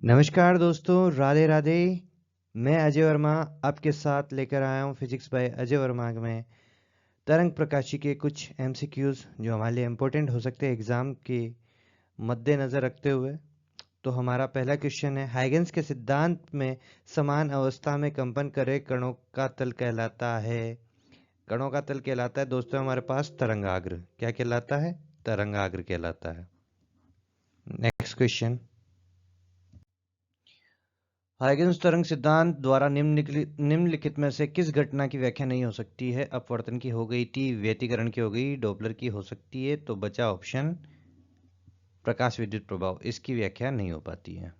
नमस्कार दोस्तों, राधे राधे। मैं अजय वर्मा आपके साथ लेकर आया हूँ फिजिक्स बाय अजय वर्मा में तरंग प्रकाशी के कुछ एमसीक्यूज जो हमारे लिए इम्पोर्टेंट हो सकते हैं एग्जाम के मद्देनज़र रखते हुए। तो हमारा पहला क्वेश्चन है, हाइगेंस के सिद्धांत में समान अवस्था में कंपन करे कणों का तल कहलाता है। कणों का तल कहलाता है दोस्तों हमारे पास तरंगाग्र। क्या कहलाता है? तरंगाग्र कहलाता है। नेक्स्ट क्वेश्चन, हाइगेंस तरंग सिद्धांत द्वारा निम्नलिखित में से किस घटना की व्याख्या नहीं हो सकती है? अपवर्तन की हो गई थी, व्यतिकरण की हो गई, डॉपलर की हो सकती है, तो बचा ऑप्शन प्रकाश विद्युत प्रभाव। इसकी व्याख्या नहीं हो पाती है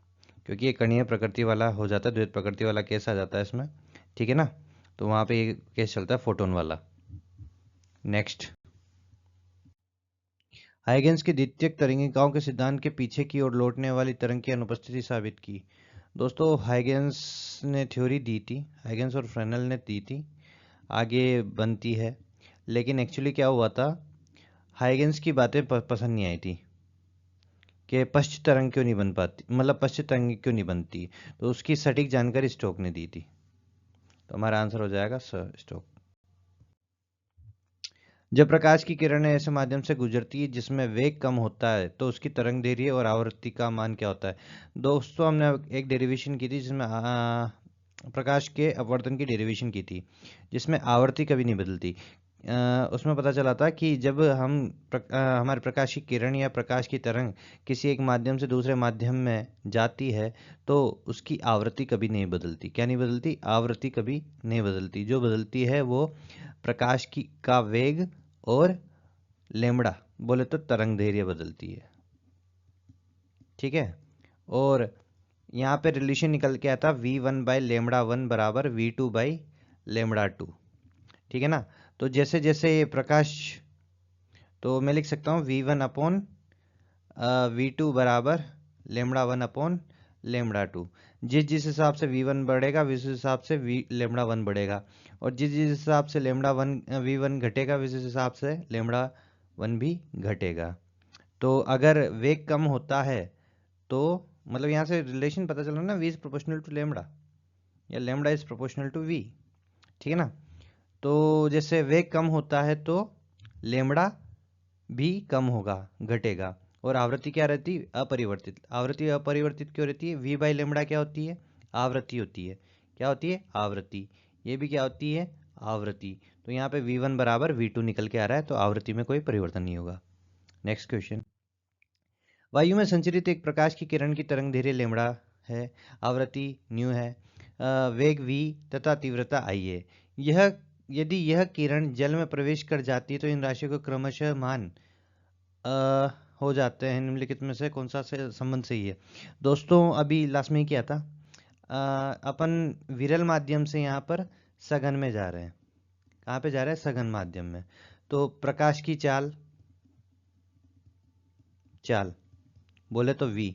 क्योंकि ये कणीय प्रकृति वाला हो जाता है, द्वैत प्रकृति वाला केस आ जाता है इसमें, ठीक है ना। तो वहां पे ये केस चलता है फोटोन वाला। नेक्स्ट, हाइगेंस की द्वितीयक तरंगिकाओं के सिद्धांत के पीछे की ओर लौटने वाली तरंग की अनुपस्थिति साबित की। दोस्तों हाइगेंस ने थ्योरी दी थी, हाइगेंस और फ्रेनेल ने दी थी, आगे बनती है। लेकिन एक्चुअली क्या हुआ था, हाइगेंस की बातें पसंद नहीं आई थी कि पश्च तरंग क्यों नहीं बन पाती, मतलब पश्च तरंग क्यों नहीं बनती, तो उसकी सटीक जानकारी स्टोक ने दी थी। तो हमारा आंसर हो जाएगा सर स्टोक। जब प्रकाश की किरणें ऐसे माध्यम से गुजरती है जिसमें वेग कम होता है तो उसकी तरंग दैर्ध्य और आवृत्ति का मान क्या होता है? दोस्तों हमने एक डेरिवेशन की थी जिसमें प्रकाश के अपवर्तन की डेरिवेशन की थी, जिसमें आवृत्ति कभी नहीं बदलती। उसमें पता चला था कि जब हमारे प्रकाश की किरण या प्रकाश की तरंग किसी एक माध्यम से दूसरे माध्यम में जाती है तो उसकी आवृत्ति कभी नहीं बदलती। क्या नहीं बदलती? आवृत्ति कभी नहीं बदलती। जो बदलती है वो प्रकाश की का वेग और लेमड़ा, बोले तो तरंग दैर्ध्य बदलती है, ठीक है। और यहाँ पे रिलेशन निकल के आता v1/λ1 बराबर v2/λ2, ठीक है ना। तो जैसे जैसे ये प्रकाश, तो मैं लिख सकता हूँ v1/v2 बराबर λ1/λ2। जिस जिस हिसाब से v1 बढ़ेगा उस हिसाब से λ1 बढ़ेगा, और जिस जिस हिसाब से v1 घटेगा उस हिसाब से λ1 भी घटेगा। तो अगर वेग कम होता है तो मतलब यहाँ से रिलेशन पता चला ना, v is proportional to lambda या lambda is proportional to v, ठीक है ना। तो जैसे वेग कम होता है तो लेमड़ा भी कम होगा, घटेगा, और आवृत्ति क्या रहती? अपरिवर्तित। आवृत्ति अपरिवर्तित क्यों रहती है? v बाई लेमड़ा क्या होती है? आवृत्ति होती है। क्या होती है? आवृत्ति। ये भी क्या होती है? आवृत्ति। तो यहाँ पे v1 बराबर v2 निकल के आ रहा है, तो आवृत्ति में कोई परिवर्तन नहीं होगा। नेक्स्ट क्वेश्चन, वायु में संचरित एक प्रकाश की किरण की तरंग दैर्ध्य लेमड़ा है, आवृत्ति न्यू है, वेग v तथा तीव्रता i है। यदि यह किरण जल में प्रवेश कर जाती है तो इन राशियों को क्रमशः मान हो जाते हैं निम्नलिखित में से कौन सा से संबंध सही है? दोस्तों अभी लास्ट में ही किया था, अपन विरल माध्यम से यहाँ पर सघन में जा रहे हैं। कहाँ पे जा रहे हैं? सघन माध्यम में। तो प्रकाश की चाल बोले तो v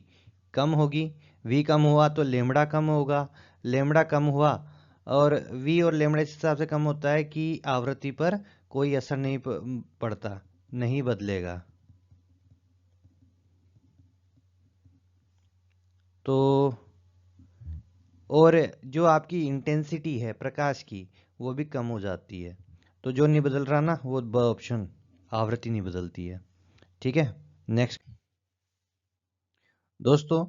कम होगी, v कम हुआ तो लेमड़ा कम होगा, लेमड़ा कम हुआ और v और लेमड़ा इस हिसाब से कम होता है कि आवृत्ति पर कोई असर नहीं पड़ता, नहीं बदलेगा। तो और जो आपकी इंटेंसिटी है प्रकाश की वो भी कम हो जाती है। तो जो नहीं बदल रहा ना वो ब ऑप्शन, आवृत्ति नहीं बदलती है, ठीक है। नेक्स्ट दोस्तों,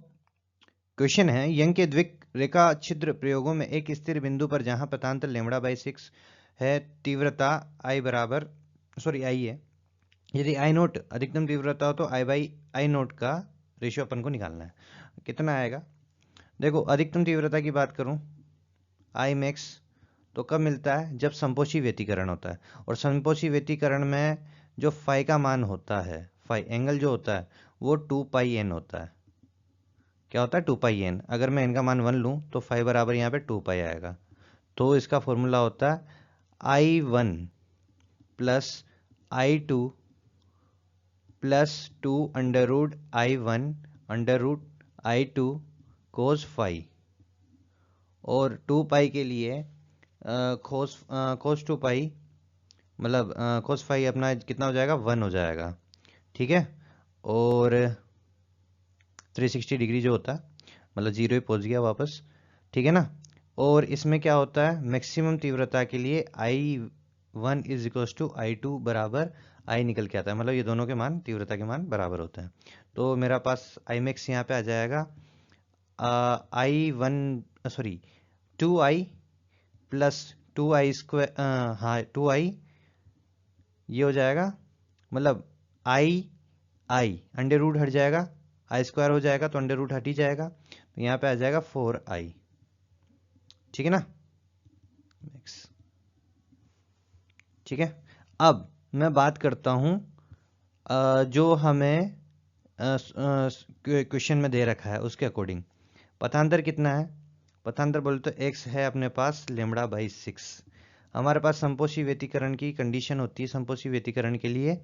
क्वेश्चन है, यंग के द्विक रेखा छिद्र प्रयोगों में एक स्थिर बिंदु पर जहां पतांतर λ/6 है, तीव्रता I बराबर आई है। यदि I नोट अधिकतम तीव्रता हो तो I नोट का रेशियो अपन को निकालना है। कितना आएगा? देखो अधिकतम तीव्रता की बात करूं I मैक्स तो कब मिलता है? जब संपोषी व्यतिकरण होता है, और संपोषी व्यतिकरण में जो फाई का मान होता है, फाई एंगल जो होता है वो 2πn होता है। क्या होता है? 2πn। अगर मैं इनका मान 1 लूँ तो फाई बराबर यहाँ पे 2π आएगा। तो इसका फॉर्मूला होता है I1 plus I2 plus 2 √I1 √I2 cos phi, और 2π के लिए कोस 2π मतलब कोस फाई अपना कितना हो जाएगा? 1 हो जाएगा, ठीक है। और 360 डिग्री जो होता है मतलब जीरो ही पहुंच गया वापस, ठीक है ना। और इसमें क्या होता है, मैक्सिमम तीव्रता के लिए I1 is equals to I2 बराबर I निकल के आता है, मतलब ये दोनों के मान, तीव्रता के मान बराबर होते हैं। तो मेरा पास I मैक्स यहाँ पे आ जाएगा I1 sorry 2I plus 2I square, हाँ 2I, ये हो जाएगा मतलब आई अंडर रूट हट जाएगा, आई स्क्वायर हो जाएगा तो अंडर रूट हट ही जाएगा, तो यहाँ पे आ जाएगा 4I, ठीक है ना। ठीक है, अब मैं बात करता हूँ जो हमें क्वेश्चन में दे रखा है उसके अकॉर्डिंग। पथांतर कितना है, पथांतर बोले तो x है अपने पास लेमड़ा बाई 6। हमारे पास संपोषी व्यतिकरण की कंडीशन होती है, संपोषी व्यतिकरण के लिए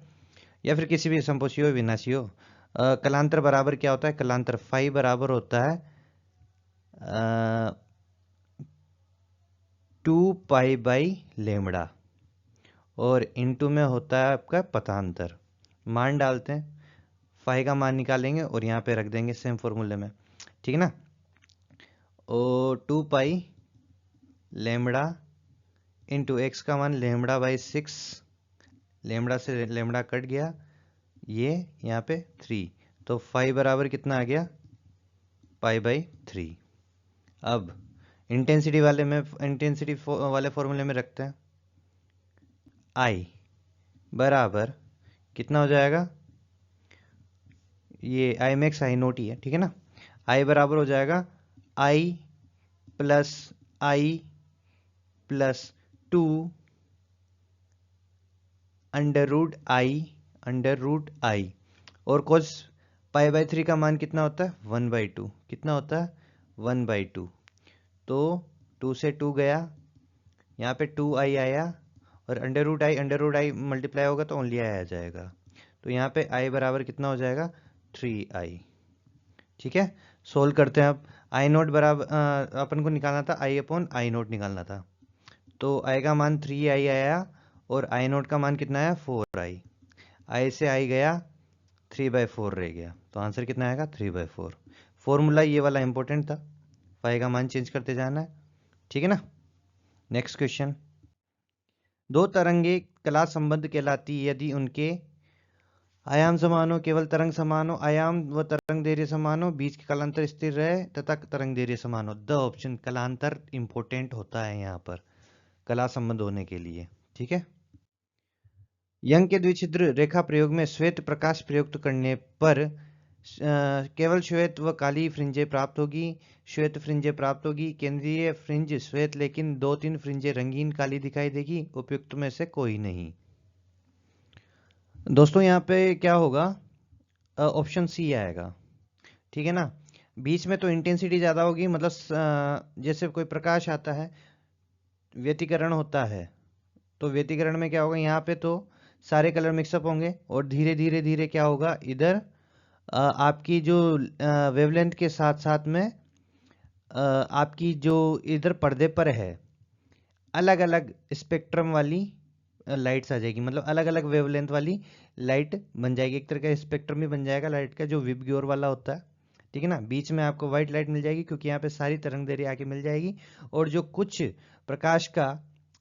या फिर किसी भी संपोषी हो विनाशी हो, कलांतर बराबर क्या होता है, कलांतर फाई बराबर होता है 2 पाई बाई लेमड़ा, और इनटू में होता है आपका पथांतर। मान डालते हैं, फाई का मान निकालेंगे और यहाँ पे रख देंगे सेम फॉर्मूले में, ठीक है ना। और 2 पाई लेमड़ा इंटू एक्स का मान लेमड़ा बाई 6, लेमड़ा से लेमड़ा कट गया, ये यहाँ पे 3, तो फाई बराबर कितना आ गया, पाई बाई 3। अब इंटेंसिटी वाले में, इंटेंसिटी वाले फॉर्मूले में रखते हैं, आई बराबर कितना हो जाएगा, ये आई मैक्स आई नोट ही है, ठीक है ना। आई बराबर हो जाएगा आई प्लस 2 अंडर रूट आई, और कोस पाई बाई 3 का मान कितना होता है 1/2, कितना होता है 1/2, तो 2 से 2 गया, यहाँ पे 2I आया, और अंडर रूट आई मल्टीप्लाई होगा तो ओनली आई आ जाएगा, तो यहाँ पे आई बराबर कितना हो जाएगा 3I, ठीक है। सोल्व करते हैं अब, आई नोट बराबर अपन को निकालना था आई अपॉन आई नोट निकालना था, तो आई का मान 3I आया और आई नोट का मान कितना आया 4I, आई से आई गया 3/4 रह गया, तो आंसर कितना आएगा 3/4। फॉर्मूला ये वाला इंपॉर्टेंट था, फाई का मान चेंज करते जाना है, ठीक है ना। नेक्स्ट क्वेश्चन, दो तरंगे कला संबंध कहलाती है यदि उनके आयाम समान हो, केवल तरंग समान हो, आयाम व तरंग दैर्घ्य समान हो, बीच के कालांतर स्थिर रहे तथा तरंग दैर्घ्य समान हो। द ऑप्शन कालांतर इंपॉर्टेंट होता है यहाँ पर कला संबंध होने के लिए, ठीक है। यंग के द्विछिद्र रेखा प्रयोग में श्वेत प्रकाश प्रयुक्त करने पर केवल श्वेत व काली फ्रिंजें प्राप्त होगी, श्वेत फ्रिंजें प्राप्त होगी, केंद्रीय फ्रिंज श्वेत लेकिन 2-3 फ्रिंजें रंगीन काली दिखाई देगी, उपयुक्त में से कोई नहीं। दोस्तों यहाँ पे क्या होगा, ऑप्शन सी आएगा, ठीक है ना। बीच में तो इंटेंसिटी ज़्यादा होगी, मतलब जैसे कोई प्रकाश आता है, व्यतिकरण होता है, तो व्यतिकरण में क्या होगा, यहाँ पे तो सारे कलर मिक्सअप होंगे और धीरे धीरे धीरे क्या होगा, इधर आपकी जो वेवलेंथ के साथ साथ में आपकी जो इधर पर्दे पर है अलग अलग स्पेक्ट्रम वाली लाइट्स आ जाएगी, मतलब अलग अलग वेवलेंथ वाली लाइट बन जाएगी, एक तरह का स्पेक्ट्रम ही बन जाएगा लाइट का जो विबग्योर वाला होता है, ठीक है ना। बीच में आपको व्हाइट लाइट मिल जाएगी क्योंकि यहाँ पे सारी तरंग दैर्घ्य आके मिल जाएगी, और जो कुछ प्रकाश का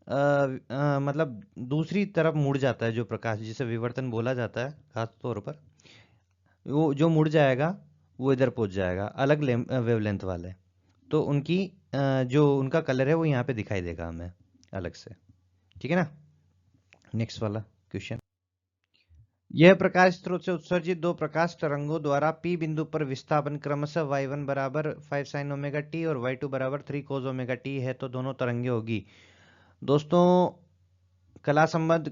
मतलब दूसरी तरफ मुड़ जाता है, जो प्रकाश जिसे विवर्तन बोला जाता है खास तौर पर, वो जो मुड़ जाएगा वो इधर पहुंच जाएगा अलग वेवलेंथ वाले, तो उनकी जो उनका कलर है वो यहाँ पे दिखाई देगा हमें अलग से, ठीक है ना। नेक्स्ट वाला क्वेश्चन, यह प्रकाश स्रोत से उत्सर्जित दो प्रकाश तरंगों द्वारा P बिंदु पर विस्थापन क्रमशः y1 बराबर 5 sin ओमेगा t और y2 बराबर 3 cos ओमेगा t है, तो दोनों तरंगें होगी। दोस्तों कला संबंध,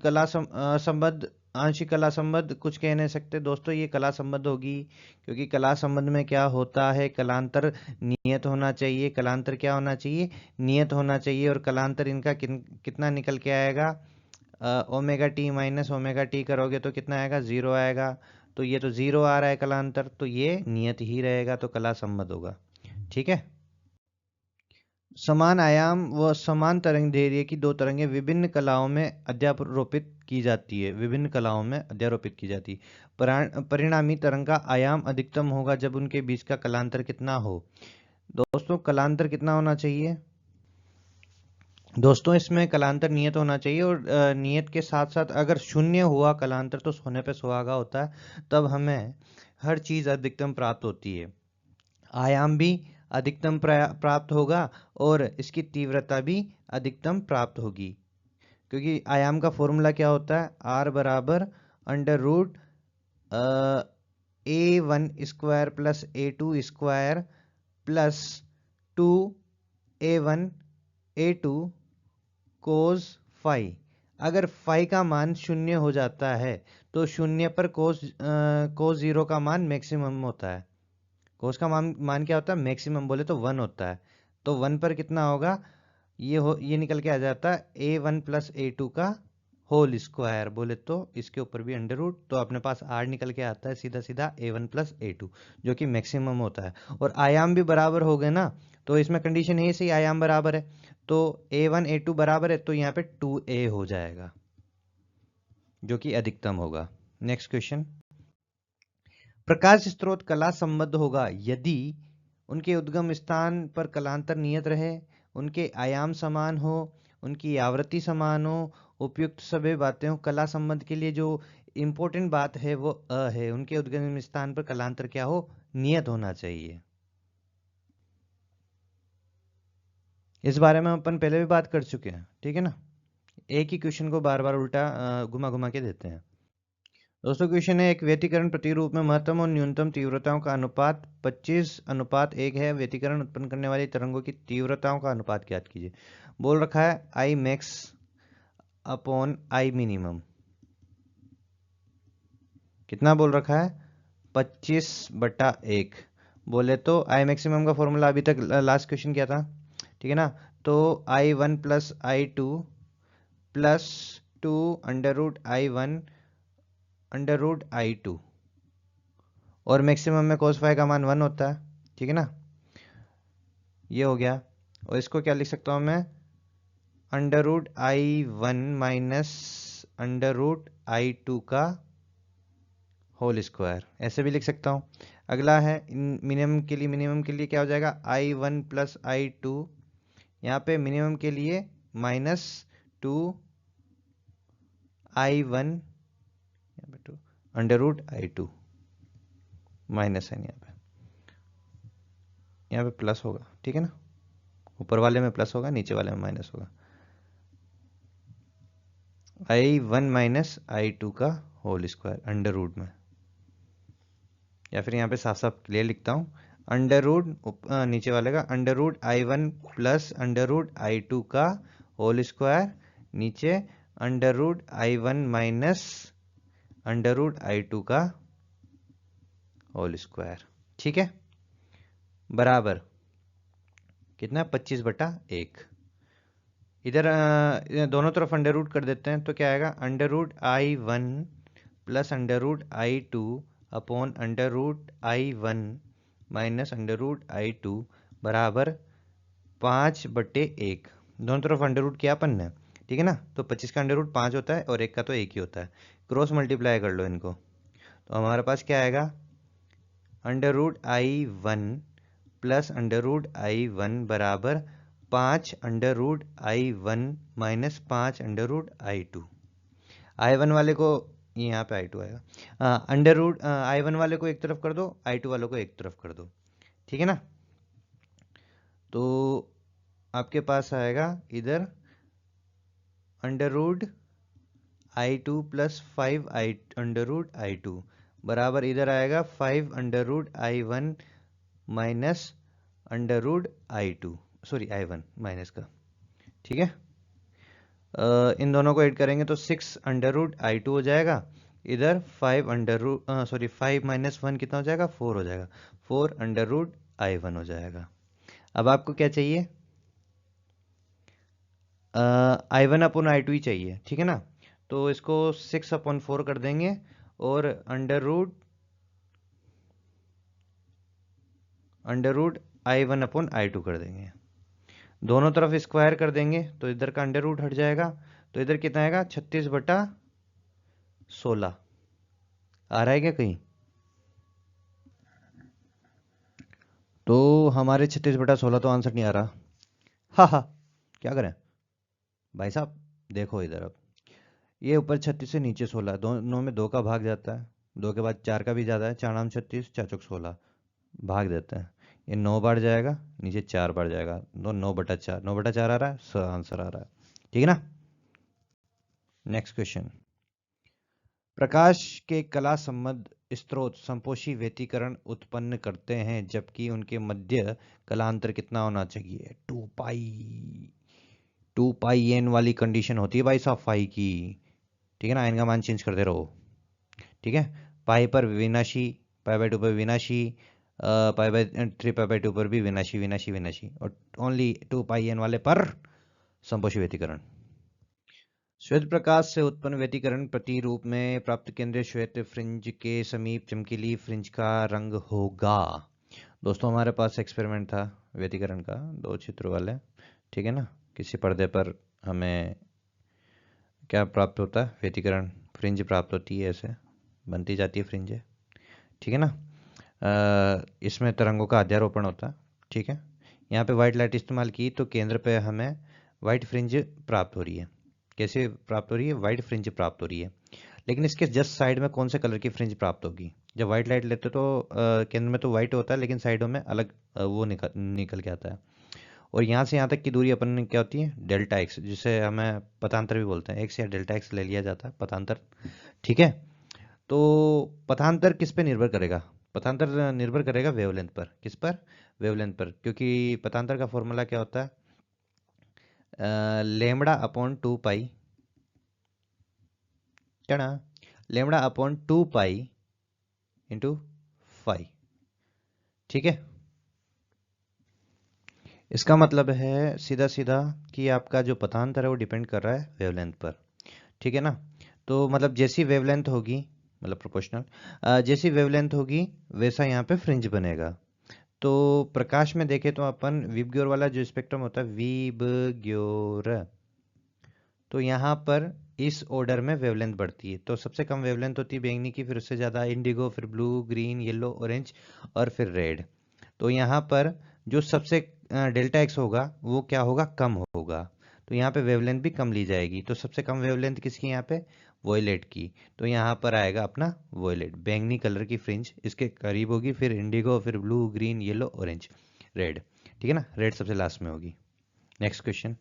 संबंध, आंशिक कला संबंध कुछ कह नहीं सकते दोस्तों, ये कला संबंध होगी, क्योंकि कला संबंध में क्या होता है, कलांतर नियत होना चाहिए, कलांतर क्या होना चाहिए, नियत होना चाहिए, और कलांतर इनका कितना निकल के आएगा, omega T minus omega T करोगे तो कितना आएगा 0 आएगा, तो ये तो 0 आ रहा है कलांतर, तो ये नियत ही रहेगा, तो कला संबंध होगा, ठीक है। समान आयाम व समान तरंग दैर्घ्य की दो तरंगें विभिन्न कलाओं में अध्यारोपित की जाती है, विभिन्न कलाओं में अध्यारोपित की जाती है। परिणामी तरंग का आयाम अधिकतम होगा जब उनके बीच का कलांतर कितना हो, दोस्तों कलांतर कितना होना चाहिए? दोस्तों इसमें कलांतर नियत होना चाहिए, और नियत के साथ साथ अगर शून्य हुआ कलांतर तो सोने पे सुहागा होता है, तब हमें हर चीज अधिकतम प्राप्त होती है। आयाम भी अधिकतम प्राप्त होगा और इसकी तीव्रता भी अधिकतम प्राप्त होगी, क्योंकि आयाम का फॉर्मूला क्या होता है? आर बराबर under root A1 square plus A2 square plus 2A1 A2 cos phi. अगर फाई का मान शून्य हो जाता है तो शून्य पर कोस जीरो का मान मैक्सिमम होता है। कोस का मान क्या होता है? मैक्सिमम बोले तो 1 होता है। तो 1 पर कितना होगा? ये निकल के आ जाता है A1 + A2 का होल स्क्वायर, बोले तो इसके ऊपर भी अंडर रूट, तो अपने पास आर निकल के आता है सीधा सीधा A1 + A2, जो कि मैक्सिमम होता है। और आयाम भी बराबर हो गए ना, तो इसमें कंडीशन है सही, आयाम बराबर है, तो A1 A2 बराबर है, तो यहाँ पे 2A हो जाएगा, जो कि अधिकतम होगा। Next question. प्रकाश स्रोत कला संबद्ध होगा यदि उनके उद्गम स्थान पर कलांतर नियत रहे, उनके आयाम समान हो, उनकी आवृत्ति समान हो, उपयुक्त सभी बातें हो। कला संबंध के लिए जो इंपॉर्टेंट बात है वो है, उनके उद्गम स्थान पर कलांतर क्या हो? नियत होना चाहिए। इस बारे में अपन पहले भी बात कर चुके हैं, ठीक है ना। एक ही क्वेश्चन को बार बार उल्टा घुमा घुमा के देते हैं। दोस्तों क्वेश्चन है, एक व्यतिकरण प्रतिरूप में महत्तम और न्यूनतम तीव्रताओं का अनुपात 25:1 है। व्यतिकरण उत्पन्न करने वाली तरंगों की तीव्रताओं का अनुपात ज्ञात कीजिए। बोल रखा है I max upon I minimum. कितना बोल रखा है? 25/1। बोले तो आई मैक्सिमम का फॉर्मूला अभी तक लास्ट क्वेश्चन क्या था, ठीक है ना। तो I1 + I2 + 2 √I1 √I2, और मैक्सिमम में cos फाई का मान 1 होता है, ठीक है ना। ये हो गया, और इसको क्या लिख सकता हूँ मैं? √I1 - √I2 का होल स्क्वायर, ऐसे भी लिख सकता हूँ। अगला है मिनिमम के लिए क्या हो जाएगा? I1 + I2, यहाँ पे मिनिमम के लिए -2I1 √I2, माइनस है यहाँ पे प्लस होगा, ठीक है ना। ऊपर वाले में प्लस होगा, नीचे वाले में माइनस होगा। I1 - I2 का होल स्क्वायर अंडर रूट में, या फिर यहाँ पे साफ साफ क्लियर लिखता हूँ, अंडर रूट नीचे वाले का √I1 + √I2 का होल स्क्वायर, नीचे √I1 - √I2 का होल स्क्वायर, ठीक है। बराबर कितना? 25/1। इधर दोनों तरफ अंडर रूट कर देते हैं, तो क्या आएगा? √I1 + √I2 upon √I1 - √I2 बराबर 5/1। दोनों तरफ अंडर रूट किया अपन ने, ठीक है ना। तो 25 का अंडर रूट 5 होता है, और एक का तो एक ही होता है। क्रॉस मल्टीप्लाई कर लो इनको, तो हमारे पास क्या आएगा? √I1 + √I1 बराबर 5 √I1 - 5 √I2। I1 वाले को, ये यहाँ पे I2 आएगा, I1 वाले को एक तरफ कर दो, I2 वालों को एक तरफ कर दो, ठीक है ना। तो आपके पास आएगा इधर √I2 + 5 बराबर इधर आएगा 5 √I1 - √I2, sorry I1 minus का, ठीक है। इन दोनों को ऐड करेंगे तो 6 √I2 हो जाएगा। इधर 5 -1 कितना हो जाएगा? 4 हो जाएगा। 4 √I1 हो जाएगा। अब आपको क्या चाहिए? I1/I2 ही चाहिए, ठीक है ना। तो इसको 6/4 कर देंगे, और √I1/I2 कर देंगे। दोनों तरफ स्क्वायर कर देंगे, तो इधर का अंडर रूट हट जाएगा, तो इधर कितना आएगा? 36/16 आ रहा है क्या कहीं? तो हमारे 36/16 तो आंसर नहीं आ रहा। हा हा, क्या करें भाई साहब, देखो इधर अब, ये ऊपर 36 से नीचे 16, दोनों में 2 का भाग जाता है, 2 के बाद 4 का भी जाता है, 4 नाम 36, 4 चौक 16, भाग देते हैं। ये 9 बार जाएगा, नीचे 4 बार जाएगा, तो 9/4, 9/4 आ रहा है, आंसर आ रहा है। ठीक है ना। Next question. प्रकाश के कला संबद्ध स्रोत संपोषी व्यतिकरण उत्पन्न करते हैं, जबकि उनके मध्य कलांतर कितना होना चाहिए? 2 पाई एन वाली कंडीशन होती है भाई साहब फाई की। ठीक है ना, एन का मान चेंज करते रहो। ठीक है, पाई पर विनाशी, पाई/2 पर विनाशी, पाई/3 पाई/2 पर भी विनाशी विनाशी विनाशी, और ओनली 2 पाई एन वाले पर संपोषी व्यतिकरण। श्वेत प्रकाश से उत्पन्न व्यतिकरण प्रतिरूप में प्राप्त केंद्रीय श्वेत फ्रिंज के समीप चमकीली फ्रिंज का रंग होगा। दोस्तों हमारे पास एक्सपेरिमेंट था व्यतिकरण का, 2 चित्र वाले। ठीक है ना, किसी पर्दे पर हमें क्या प्राप्त होता है? व्यतिकरण फ्रिंज प्राप्त होती है, ऐसे बनती जाती है फ्रिंज। ठीक है ना। इसमें तरंगों का अध्यारोपण होता है। ठीक है, यहाँ पे वाइट लाइट इस्तेमाल की तो केंद्र पे हमें वाइट फ्रिंज प्राप्त हो रही है। कैसे प्राप्त हो रही है? वाइट फ्रिंज प्राप्त हो रही है। लेकिन इसके जस्ट साइड में कौन से कलर की फ्रिंज प्राप्त होगी? जब वाइट लाइट लेते तो केंद्र में तो वाइट होता है, लेकिन साइडों में अलग वो निकल के आता है। और यहाँ से यहाँ तक की दूरी अपन में क्या होती है? डेल्टा एक्स, जिसे हमें पथांतर भी बोलते हैं। एक्स या डेल्टा एक्स ले लिया जाता है, पथांतर। ठीक है, तो पथांतर किस पे निर्भर करेगा? पथांतर निर्भर करेगा वेवलेंथ पर। किस पर? वेवलेंथ पर, क्योंकि पथांतर का फॉर्मूला क्या होता है? λ/2 पाई, क्या ना, λ/2 पाई इंटू फाई। ठीक है, इसका मतलब है सीधा सीधा कि आपका जो पथांतर है वो डिपेंड कर रहा है वेवलेंथ पर। ठीक है ना। तो मतलब जैसी वेवलेंथ होगी, मतलब प्रोपोर्शनल, जैसी वेवलेंथ होगी वैसा यहाँ पे फ्रिंज बनेगा। तो प्रकाश में देखें तो अपन विबग्योर वाला जो स्पेक्ट्रम होता है, विबग्योर, तो यहाँ पर इस ऑर्डर में वेवलेंथ बढ़ती है। तो सबसे कम वेवलेंथ होती है बैंगनी की, फिर उससे ज़्यादा इंडिगो, फिर ब्लू, ग्रीन, येलो, ऑरेंज, और फिर रेड। तो यहाँ पर जो सबसे डेल्टा एक्स होगा वो क्या होगा? कम होगा। तो यहाँ पे वेवलेंथ भी कम ली जाएगी। तो सबसे कम वेवलेंथ किसकी? यहाँ पे वॉयलेट की। तो यहाँ पर आएगा अपना वॉयलेट, बैंगनी कलर की फ्रिंज इसके करीब होगी, फिर इंडिगो, फिर blue, green, yellow, orange, red. ठीक है ना, रेड सबसे लास्ट में होगी। Next question.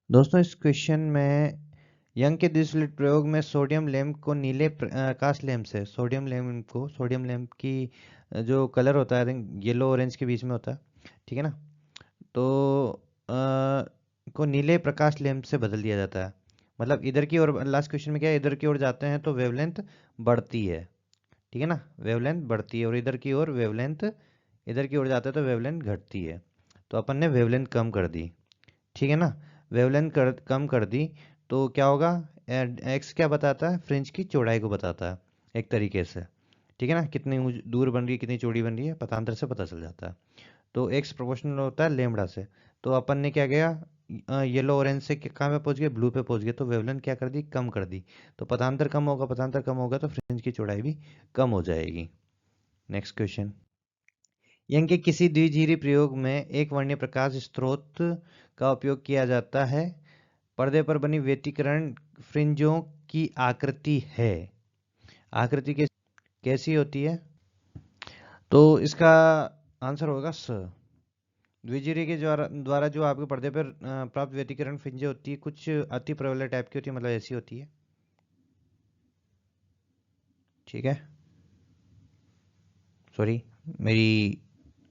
दोस्तों इस क्वेश्चन में यंग के द्विसलिट प्रयोग में सोडियम लैंप को नीले प्रकाश लैंप से, सोडियम लैंप की जो कलर होता है, आई थिंक येलो ऑरेंज के बीच में होता है। ठीक है ना। तो को नीले प्रकाश लैंप से बदल दिया जाता है। मतलब इधर की ओर, लास्ट क्वेश्चन में क्या है, इधर की ओर जाते हैं तो वेवलेंथ बढ़ती है। ठीक है ना, वेवलेंथ बढ़ती है, और इधर की ओर वेवलेंथ, इधर की ओर जाते हैं तो वेवलेंथ घटती है। तो अपन ने वेवलेंथ कम कर दी। ठीक है ना, वेवलेंथ कम कर दी तो क्या होगा? एक्स क्या बताता है? फ्रिंज की चौड़ाई को बताता है एक तरीके से। ठीक है ना, कितनी दूर बन रही है, कितनी चौड़ी बन रही है, पथांतर से पता चल जाता है। तो एक्स प्रोपोर्शनल होता है लेमड़ा से। तो अपन ने क्या किया, येलो ऑरेंज से कहाँ पे पहुंच गए? ब्लू पे पहुंच गए। तो वेवलेंथ क्या कर दी? कम कर दी। तो पथांतर कम होगा, पथांतर कम होगा तो फ्रिंज की चौड़ाई भी कम हो जाएगी। Next question. यंग के किसी द्विजीवी प्रयोग में एक वर्णीय प्रकाश स्रोत का उपयोग किया जाता है। पर्दे पर बनी व्यतिकरण फ्रिंजों की आकृति है। आकृति कैसी होती है? तो इसका आंसर होगा स। द्विजीवी के द्वारा जो आपके पर्दे पर प्राप्त व्यतिकरण फ्रिंजें होती है, कुछ अति प्रबल टाइप की होती है, मतलब ऐसी होती है। ठीक है, सॉरी, मेरी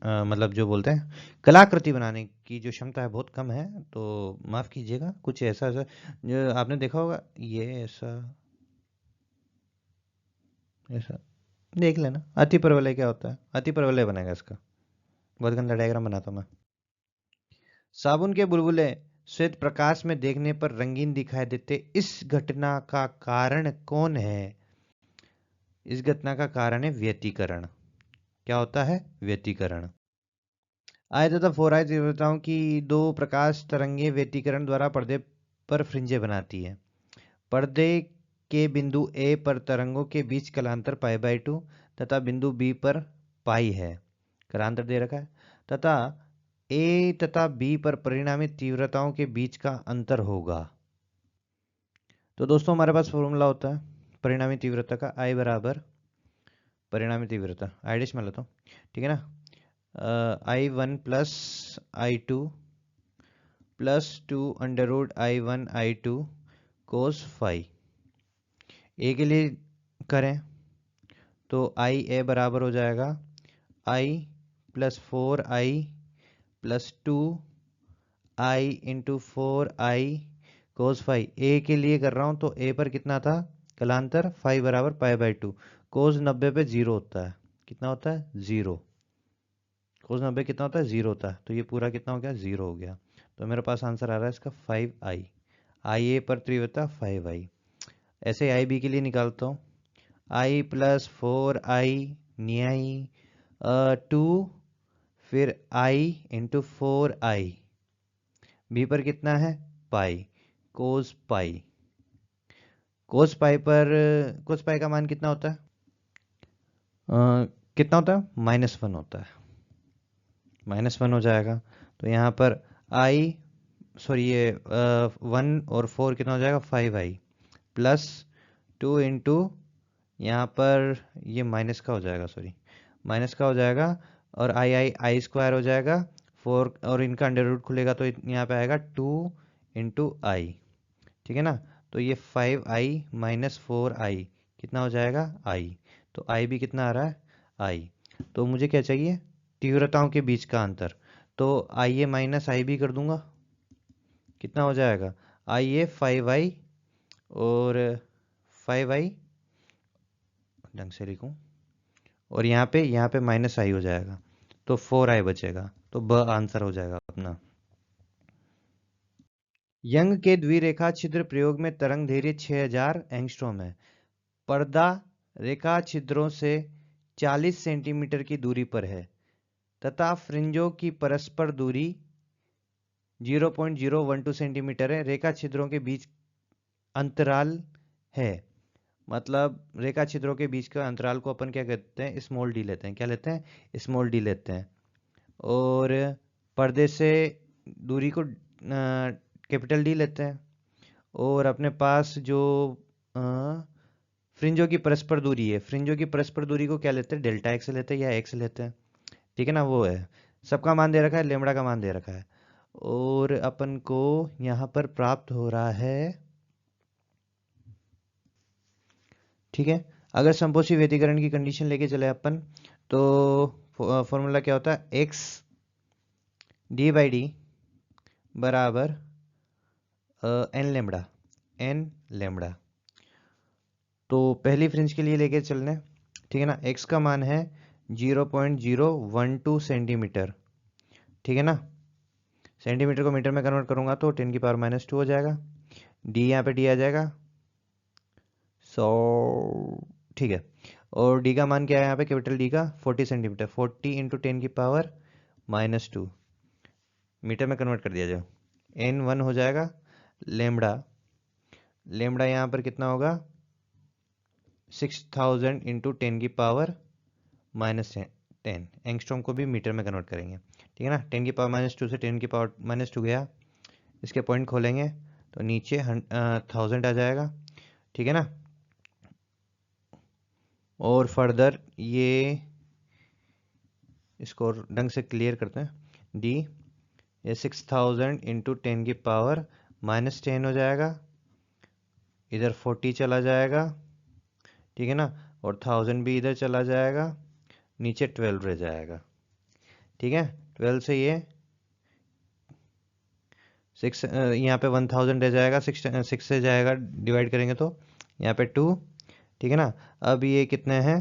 मतलब जो बोलते हैं कलाकृति बनाने की जो क्षमता है बहुत कम है, तो माफ़ कीजिएगा। कुछ ऐसा ऐसा जो आपने देखा होगा, ये ऐसा ऐसा देख लेना। अति परवलय क्या होता है? अति परवलय बनेगा इसका। बहुत गंदा डायग्राम बनाता हूं मैं। साबुन के बुलबुले श्वेत प्रकाश में देखने पर रंगीन दिखाई देते, इस घटना का कारण कौन है? इस घटना का कारण है व्यतिकरण। क्या होता है? व्यतिकरण। आय तथा फोर आय तीव्रताओं की दो प्रकाश तरंगे व्यतिकरण द्वारा पर्दे पर फ्रिंजें बनाती है। पर्दे के बिंदु ए पर तरंगों के बीच कलांतर π/2 तथा बिंदु बी पर पाई है। कलांतर दे रखा है, तथा ए तथा बी पर परिणामी तीव्रताओं के बीच का अंतर होगा। तो दोस्तों हमारे पास फॉर्मूला होता है परिणामी तीव्रता का, आई बराबर परिणामी तीव्रता, आई डैश में लेता हूँ, ठीक है ना, I1 plus I2 plus 2 under root I1 I2 cos phi. A के लिए करें तो आई ए बराबर हो जाएगा I plus 4I plus 2I into 4I cos phi. A के लिए कर रहा हूँ तो ए पर कितना था कलांतर, फाई बराबर पाई बाई 2। कोस 90 पे 0 होता है, कितना होता है 0। कोस 90 कितना होता है 0 होता है, तो ये पूरा कितना हो गया 0 हो गया। तो मेरे पास आंसर आ रहा है इसका 5I। आई ए पर तीव्रता 5I। ऐसे आई बी के लिए निकालता हूँ, I प्लस 4I न्याई 2 फिर I इंटू 4I, बी पर कितना है पाई कोस पाई। कोस पाई पर कोस पाई का मान कितना होता है, कितना होता है -1 होता है, -1 हो जाएगा। तो यहाँ पर आई सॉरी ये 1 और 4 कितना हो जाएगा 5I प्लस 2 इंटू यहाँ पर ये माइनस का हो जाएगा, सॉरी माइनस का हो जाएगा, और आई स्क्वायर हो जाएगा 4, और इनका अंडर रूट खुलेगा तो यहाँ पे आएगा 2 इंटू आई, ठीक है ना। तो ये 5I माइनस 4I कितना हो जाएगा आई। तो आई भी कितना आ रहा है आई। तो मुझे क्या चाहिए तीव्रताओं के बीच का अंतर, तो आई ए माइनस आई बी कर दूंगा, कितना हो जाएगा आई ए 5I और 5I ढंग से लिखूं, और यहाँ पे माइनस आई हो जाएगा तो 4I बचेगा, तो ब आंसर हो जाएगा अपना। यंग के द्विरेखा छिद्र प्रयोग में तरंग धैर्य 6000 एंगस्ट्रॉम है। पर्दा रेखा छिद्रों से 40 सेंटीमीटर की दूरी पर है तथा फ्रिंजों की परस्पर दूरी 0.012 सेंटीमीटर है। रेखा छिद्रों के बीच अंतराल है, मतलब रेखा छिद्रों के बीच का अंतराल को अपन क्या कहते हैं स्मॉल डी लेते हैं, क्या लेते हैं स्मॉल डी लेते हैं। और पर्दे से दूरी को कैपिटल डी लेते हैं, और अपने पास जो फ्रिंजों की परस्पर दूरी है, फ्रिंजों की परस्पर दूरी को क्या लेते हैं डेल्टा एक्स लेते हैं या एक्स लेते हैं, ठीक है ना। वो है सबका मान दे रखा है, लेमड़ा का मान दे रखा है, और अपन को यहाँ पर प्राप्त हो रहा है, ठीक है। अगर संपोषी व्यतिकरण की कंडीशन लेके चले अपन तो फॉर्मूला क्या होता है एक्स डी बाई डी बराबर एन लेमड़ा। तो पहली फ्रिंज के लिए लेके चलने, ठीक है ना। एक्स का मान है 0.012 सेंटीमीटर, ठीक है ना। सेंटीमीटर को मीटर में कन्वर्ट करूंगा तो 10 की पावर -2 हो जाएगा। डी यहाँ पे डी आ जाएगा 100, ठीक है। और डी का मान क्या है यहाँ पे कैपिटल डी का 40 सेंटीमीटर, 40 इंटू 10 की पावर -2 मीटर में कन्वर्ट कर दिया जाए, n1 हो जाएगा लेमड़ा। लेमड़ा यहाँ पर कितना होगा 6000 इंटू 10 की पावर -10। एंगस्ट्रॉम को भी मीटर में कन्वर्ट करेंगे, ठीक है ना। 10 की पावर -2 से 10 की पावर -2 गया, इसके पॉइंट खोलेंगे तो नीचे 1000 आ जाएगा, ठीक है ना। और फर्दर ये इसको ढंग से क्लियर करते हैं, डी ये 6000 इंटू 10 की पावर -10 हो जाएगा, इधर 40 चला जाएगा, ठीक है ना, और 1000 भी इधर चला जाएगा, नीचे 12 रह जाएगा, ठीक है। 12 से ये 6 यहाँ पे 1000 रह जाएगा, 6 से जाएगा डिवाइड करेंगे तो यहाँ पे 2, ठीक है ना। अब ये कितने हैं,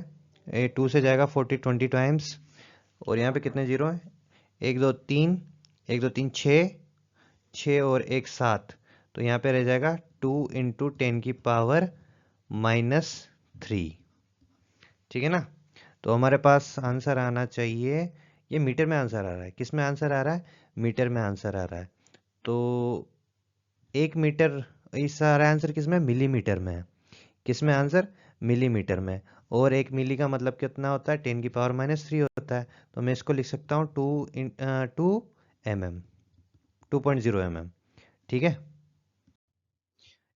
ये 2 से जाएगा 40 20 टाइम्स, और यहाँ पे कितने जीरो हैं 1 2 3 1 2 3 6 और 1 7, तो यहाँ पे रह जाएगा 2 इंटू 10 की पावर -3, ठीक है ना। तो हमारे पास आंसर आना चाहिए, ये मीटर में आंसर आ रहा है, किस में आंसर आ रहा है मीटर में आंसर आ रहा है। तो 1 मीटर, इस सारा आंसर किस में मिलीमीटर में है, किस में आंसर मिलीमीटर में, और 1 मिली का मतलब कितना होता है 10 की पावर -3 होता है। होता है, तो मैं इसको लिख सकता हूँ 2 mm, 2.0 mm। ठीक है।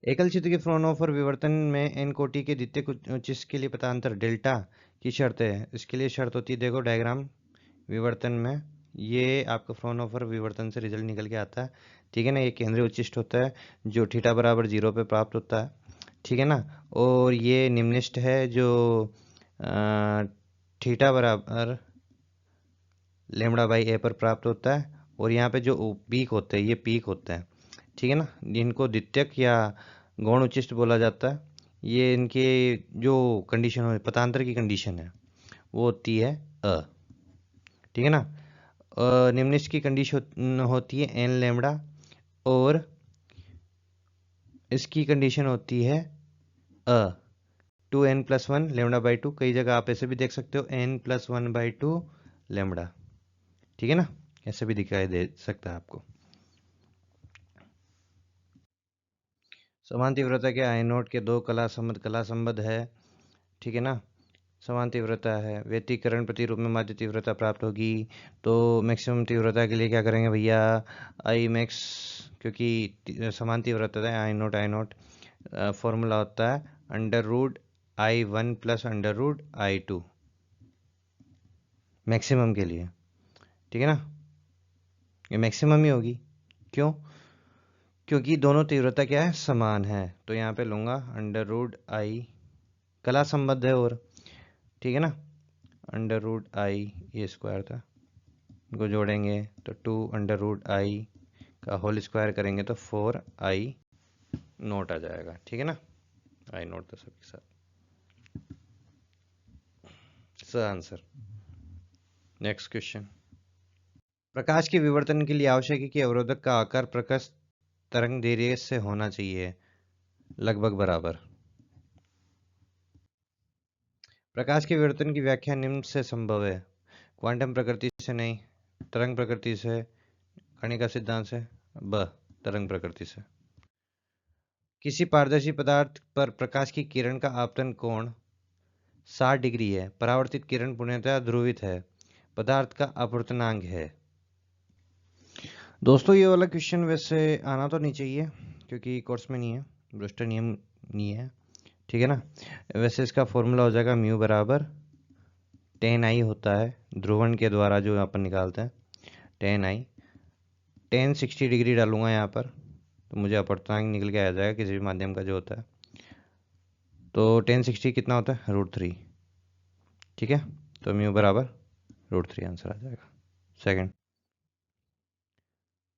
एकल छिद्र के फ्राउनहोफर विवर्तन में एन कोटि के द्वितीयक उच्चिष्ट के लिए पथांतर डेल्टा की शर्त है। इसके लिए शर्त होती है, देखो डायग्राम विवर्तन में, ये आपका फ्राउनहोफर विवर्तन से रिजल्ट निकल के आता है। ठीक है ना। ये केंद्रीय उच्चिष्ट होता है जो थीटा बराबर 0 पे प्राप्त होता है। ठीक है ना। और ये निम्निष्ट है जो थीटा बराबर लेमड़ा बाई ए पर प्राप्त होता है। और यहाँ पे जो पीक होते हैं, ये पीक होते हैं। ठीक है ना। जिनको द्वितीयक या गौण उच्चिष्ट बोला जाता है। ये इनके जो कंडीशन हो, पथांतर की कंडीशन है, वो होती है अ। ठीक है ना। निम्निष्ट की कंडीशन होती है एन लेमड़ा, और इसकी कंडीशन होती है अ 2n+1 लेमड़ा बाई 2। कई जगह आप ऐसे भी देख सकते हो n+1/2 लेमड़ा। ठीक है ना। ऐसे भी दिखाई दे सकता है आपको। समान तीव्रता के आई नोट के दो कला संबद्ध है। ठीक है ना। समान तीव्रता है, व्यतिकरण प्रतिरूप में माध्य तीव्रता प्राप्त होगी। तो मैक्सिमम तीव्रता के लिए क्या करेंगे भैया, आई मैक्स, क्योंकि समान तीव्रता है आई नोट फॉर्मूला होता है √I1 + √I2 मैक्सिमम के लिए। ठीक है ना। ये मैक्सिमम ही होगी। क्यों? क्योंकि दोनों तीव्रता क्या है, समान है। तो यहाँ पे लूँगा √I, कला संबद्ध है और, ठीक है ना, √I, ये स्क्वायर था, को जोड़ेंगे तो 2√I का होल स्क्वायर करेंगे तो 4I नोट आ जाएगा। ठीक है ना। आई नोट तो सबके साथ आंसर। Next question. प्रकाश के विवर्तन के लिए आवश्यक है कि अवरोधक का आकार प्रकाश तरंग दैर्ध्य से होना चाहिए लगभग बराबर। प्रकाश के विवर्तन की व्याख्या निम्न से संभव है, क्वांटम प्रकृति से नहीं, तरंग प्रकृति से, कणिका सिद्धांत से, ब तरंग प्रकृति से। किसी पारदर्शी पदार्थ पर प्रकाश की किरण का आपतन कोण 60 डिग्री है। परावर्तित किरण पूर्णतः ध्रुवित है। पदार्थ का अपवर्तनांक है। दोस्तों ये वाला क्वेश्चन वैसे आना तो नहीं चाहिए क्योंकि कोर्स में नहीं है, ब्रूस्टर नियम नहीं है। ठीक है ना। वैसे इसका फॉर्मूला हो जाएगा म्यू बराबर 10I होता है ध्रुवण के द्वारा जो अपन निकालते हैं 10I। 1060 डिग्री डालूंगा यहाँ पर तो मुझे अपवर्तनांक निकल के आ जाएगा किसी भी माध्यम का जो होता है। तो 1060 कितना होता है, √3। ठीक है। तो म्यू बराबर √3 आंसर आ जाएगा। सेकंड,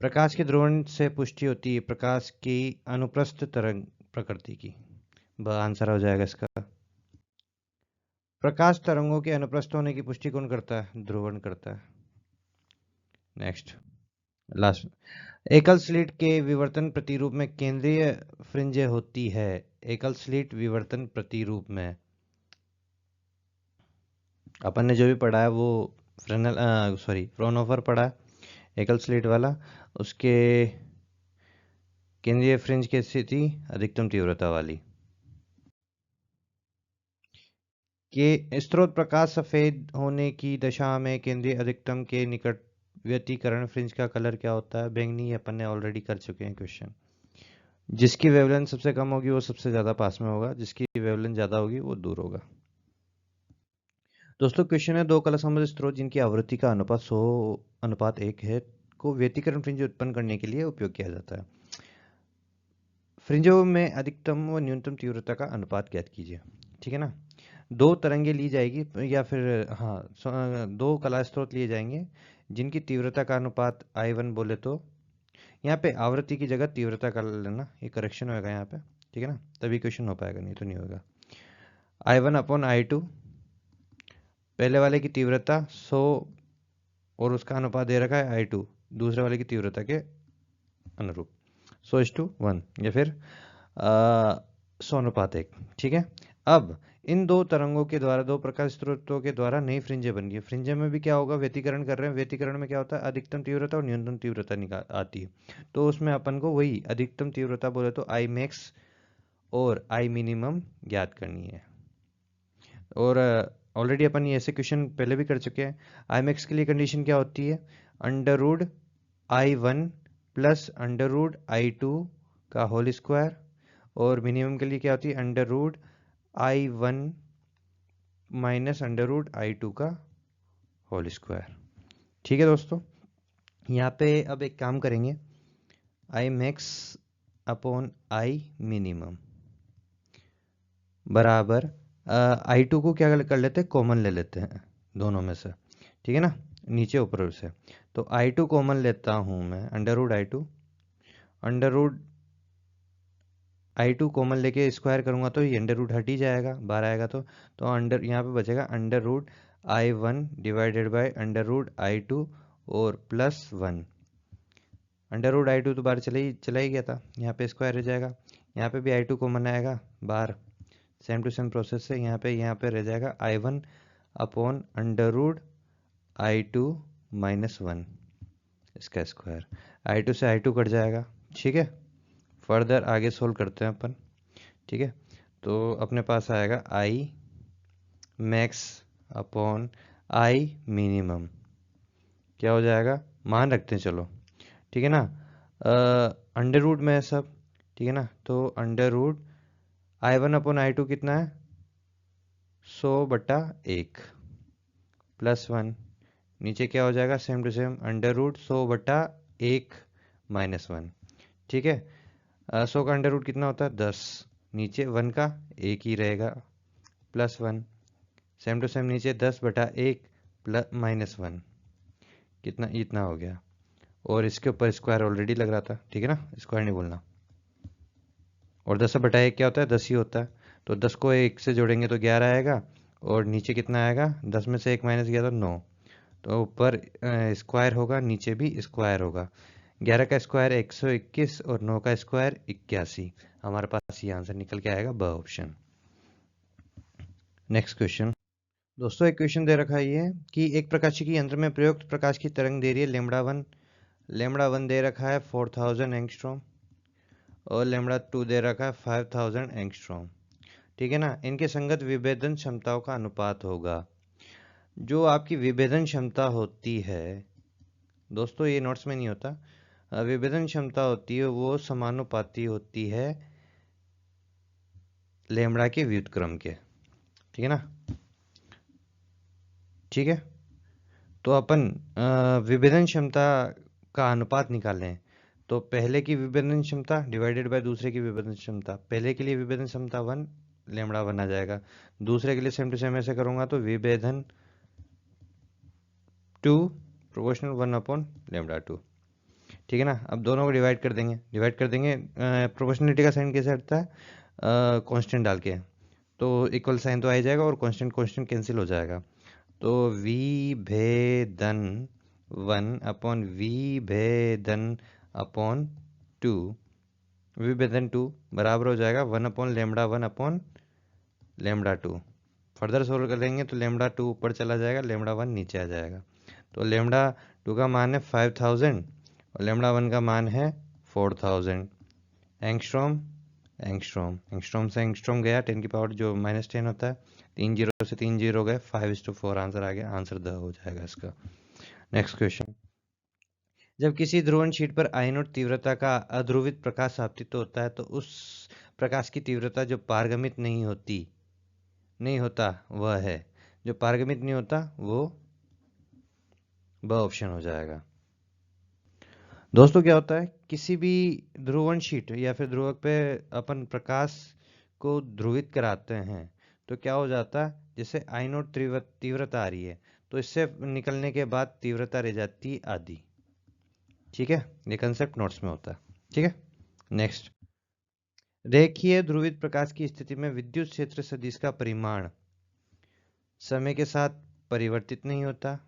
प्रकाश के ध्रुवण से पुष्टि होती है प्रकाश की अनुप्रस्थ तरंग प्रकृति की। आंसर हो जाएगा इसका। प्रकाश तरंगों के अनुप्रस्थ होने की पुष्टि कौन करता है, ध्रुवण करता है। नेक्स्ट, लास्ट, एकल स्लिट के विवर्तन प्रतिरूप में केंद्रीय फ्रिंजे होती है। एकल स्लिट विवर्तन प्रतिरूप में अपन ने जो भी पढ़ा है वो फ्राउनहोफर पढ़ा है, एकल स्लिट वाला। उसके केंद्रीय फ्रिंज की स्थिति अधिकतम तीव्रता वाली। के स्रोत प्रकाश सफेद होने की दशा में केंद्रीय अधिकतम के निकट व्यतिकरण फ्रिंज का कलर क्या होता है, बैंगनी। अपन ने ऑलरेडी कर चुके हैं क्वेश्चन। जिसकी वेवलेंथ सबसे कम होगी वो सबसे ज्यादा पास में होगा, जिसकी वेवलेंथ ज्यादा होगी वो दूर होगा। दोस्तों क्वेश्चन है, दो कला संबद्ध स्रोत जिनकी आवृत्ति का अनुपात 100:1 है को व्यतिकरण फ्रिंज उत्पन्न करने के लिए उपयोग किया जाता है। फ्रिंजों में अधिकतम व न्यूनतम तीव्रता का अनुपात ज्ञात कीजिए। ठीक है ना। दो तरंगे ली जाएगी या फिर दो कला स्रोत लिए जाएंगे जिनकी तीव्रता का अनुपात I1 बोले तो यहाँ पे आवृत्ति की जगह तीव्रता कर लेना, ये करेक्शन होगा यहाँ पे। ठीक है ना। तभी क्वेश्चन हो पाएगा, नहीं तो नहीं होगा। I1/I2, पहले वाले की तीव्रता 100 और उसका अनुपात दे रखा है I2 दूसरे वाले की तीव्रता के अनुरूप 100:1 या फिर 100:1। ठीक है। अब इन दो तरंगों के द्वारा, दो प्रकाश स्रोतों के द्वारा नई फ्रिंजें बन गई। फ्रिंजे में भी क्या होगा, व्यतिकरण कर रहे हैं। व्यतिकरण में क्या होता है, अधिकतम तीव्रता और न्यूनतम तीव्रता निकाल आती है। तो उसमें अपन को वही अधिकतम तीव्रता बोले तो I max और I minimum ज्ञात करनी है। और ऑलरेडी अपन ये ऐसे क्वेश्चन पहले भी कर चुके हैं। आई मैक्स के लिए कंडीशन क्या होती है, under root I1 plus under root I2 का होल स्क्वायर, और मिनिमम के लिए क्या होती है, under root I1 minus under root I2 का होल स्क्वायर। ठीक है दोस्तों, यहाँ पे अब एक काम करेंगे, I max upon I minimum बराबर I2 को क्या कर लेते हैं, कॉमन ले लेते हैं दोनों में से, ठीक है ना, नीचे ऊपर से। तो I2 कॉमन लेता हूँ मैं, under root I2, under root I2 common लेके स्क्वायर करूँगा तो ये अंडर रूड हट ही जाएगा, बाहर आएगा तो अंडर यहाँ पे बचेगा under root I1 divided by under root I2 और प्लस 1। अंडर रूड I2 तो बाहर चला ही गया था, यहाँ पे स्क्वायर हो जाएगा, यहाँ पे भी I2 कॉमन आएगा बाहर, सेम टू सेम प्रोसेस से यहाँ पे रह जाएगा I1 upon under root I2 minus 1 इसका स्क्वायर, I2 से I2 कट जाएगा। ठीक है, फर्दर आगे सोल्व करते हैं अपन। ठीक है, तो अपने पास आएगा I max upon I minimum, क्या हो जाएगा, मान रखते हैं चलो, ठीक है ना, अंडर रूट में है सब, ठीक है ना, तो under root I1 upon I2 कितना है, 100/1 प्लस 1, नीचे क्या हो जाएगा, same to same under root 100/1 minus 1। ठीक है, 100 का अंडर रूट कितना होता है, 10, नीचे 1 का 1 ही रहेगा प्लस 1, सेम टू सेम नीचे 10/1 प्लस माइनस 1, कितना, इतना हो गया, और इसके ऊपर स्क्वायर ऑलरेडी लग रहा था, ठीक है ना, स्क्वायर नहीं बोलना, और 10/1 क्या होता है, 10 ही होता है, तो 10 को 1 से जोड़ेंगे तो 11 आएगा, और नीचे कितना आएगा, 10 में से 1 माइनस किया तो 9, तो ऊपर स्क्वायर होगा, नीचे भी स्क्वायर होगा, 11 का स्क्वायर 121 और 9 का स्क्वायर 81, हमारे पास ये आंसर निकल के आएगा ब ऑप्शन। नेक्स्ट क्वेश्चन दोस्तों, एक क्वेश्चन दे रखा है ये कि एक प्रकाशिकी यंत्र में प्रयुक्त प्रकाश की तरंग दे रही है λ1 दे रखा है 4000 एंगस्ट्रॉम और λ2 दे रखा है 5000 एंगस्ट्रॉम। ठीक है ना, इनके संगत विभेदन क्षमताओं का अनुपात होगा। जो आपकी विभेदन क्षमता होती है दोस्तों, ये नोट्स में नहीं होता, विभेदन क्षमता होती है वो समानुपाती होती है लेमड़ा के व्युत्क्रम के, ठीक है ना। ठीक है, तो अपन विभेदन क्षमता का अनुपात निकालें, तो पहले की विभेदन क्षमता डिवाइडेड बाय दूसरे की विभेदन क्षमता, पहले के लिए विभेदन क्षमता 1 λ1 आ जाएगा, दूसरे के लिए सेम टू सेम ऐसे करूंगा तो विभेदन 2 प्रोपोर्शनल 1/λ2। ठीक है ना, अब दोनों को डिवाइड कर देंगे प्रोपोर्शनलिटी का साइन कैसे हटता है, कांस्टेंट डाल के, तो इक्वल साइन तो आ ही जाएगा और कांस्टेंट कैंसिल हो जाएगा, तो विभेदन 1/विभेदन/2, विभेदन 2 बराबर हो जाएगा 1/λ1/λ2। फर्दर सोल्व करेंगे तो λ2 ऊपर चला जाएगा, λ1 नीचे आ जाएगा, तो λ2 का मान है 5000 और λ1 का मान है 4000। एंगस्ट्रॉम से एंगस्ट्रॉम गया 10 की पावर जो -10 होता है, 3 जीरो से 3 जीरो गए, 5:4 आंसर आ गया, आंसर द हो जाएगा इसका। नेक्स्ट क्वेश्चन, जब किसी ध्रुवण शीट पर आयनोड तीव्रता का अध्रुवित प्रकाश आपतित होता है तो उस प्रकाश की तीव्रता जो पारगमित नहीं होता वह है, जो पारगमित नहीं होता वो ब ऑप्शन हो जाएगा। दोस्तों क्या होता है, किसी भी ध्रुवण शीट या फिर ध्रुवक पे अपन प्रकाश को ध्रुवित कराते हैं तो क्या हो जाता है, जैसे आइनोड तीव्रता आ रही है तो इससे निकलने के बाद तीव्रता रह जाती है आधी। ठीक है, ये कंसेप्ट नोट्स में होता है। ठीक है, नेक्स्ट, रेखीय ध्रुवित प्रकाश की स्थिति में विद्युत क्षेत्र सदिश का परिमाण समय के साथ परिवर्तित नहीं होता,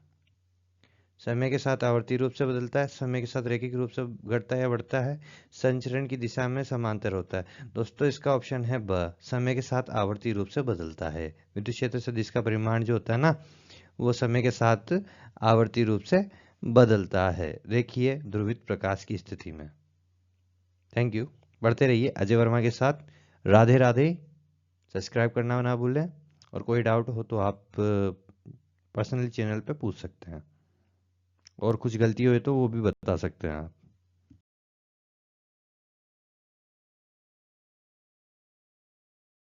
समय के साथ आवर्ती रूप से बदलता है, समय के साथ रैखिक रूप से घटता या बढ़ता है, संचरण की दिशा में समांतर होता है। दोस्तों इसका ऑप्शन है ब, समय के साथ आवर्ती रूप से बदलता है। विद्युत क्षेत्र सदिश का परिमाण जो होता है ना, वो समय के साथ आवर्ती रूप से बदलता है रेखीय ध्रुवित प्रकाश की स्थिति में। थैंक यू, बढ़ते रहिए अजय वर्मा के साथ। राधे राधे, सब्सक्राइब करना ना भूलें और कोई डाउट हो तो आप पर्सनली चैनल पे पूछ सकते हैं, और कुछ गलती हुई तो वो भी बता सकते हैं आप।